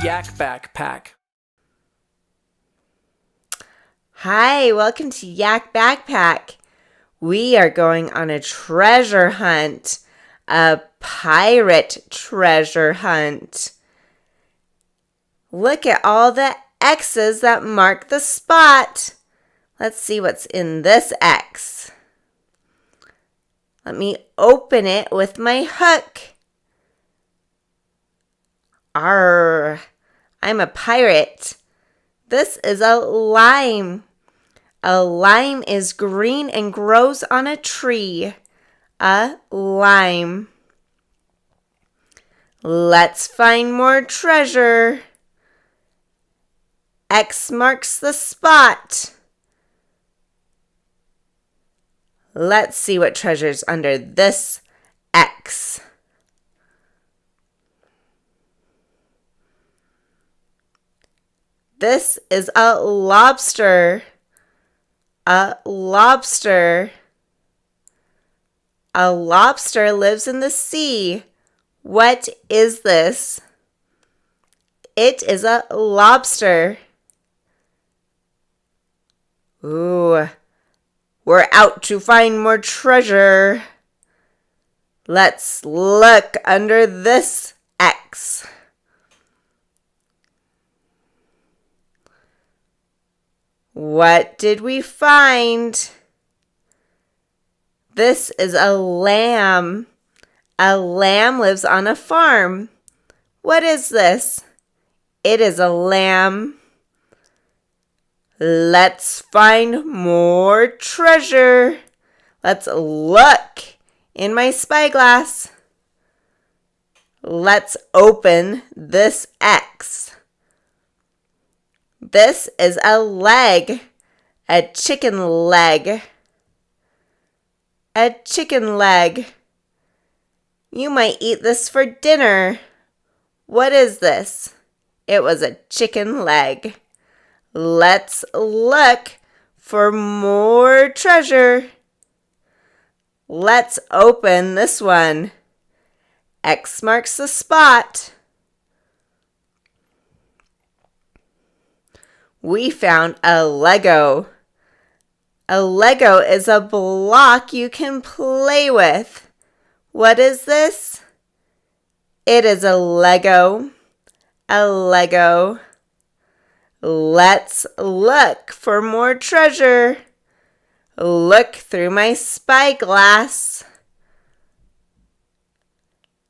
Yak Back Pack. Hi, welcome to Yak Back Pack. We are going on a treasure hunt, a pirate treasure hunt. Look at all the X's that mark the spot. Let's see what's in this X. Let me open it with my hook. Arr, I'm a pirate. This is a lime. A lime is green and grows on a tree. A lime. Let's find more treasure. X marks the spot. Let's see what treasure's under this X. This is a lobster. A lobster. A lobster lives in the sea. What is this? It is a lobster. Ooh, we're out to find more treasure. Let's look under this X. What did we find? This is a lamb. A lamb lives on a farm. What is this? It is a lamb. Let's find more treasure. Let's look in my spyglass. Let's open this X. This is a leg, a chicken leg. A chicken leg. You might eat this for dinner. What is this? It was a chicken leg. Let's look for more treasure. Let's open this one. X marks the spot. We found a Lego. A Lego is a block you can play with. What is this? It is a Lego. A Lego. Let's look for more treasure. Look through my spyglass.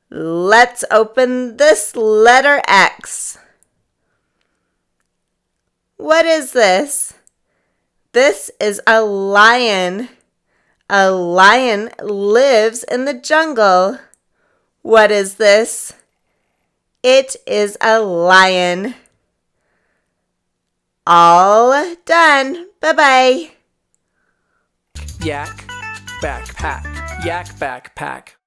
Let's open this letter X. What is this? This is a lion. A lion lives in the jungle. What is this? It is a lion. All done. Bye-bye. Yak Back Pack. Yak Back Pack.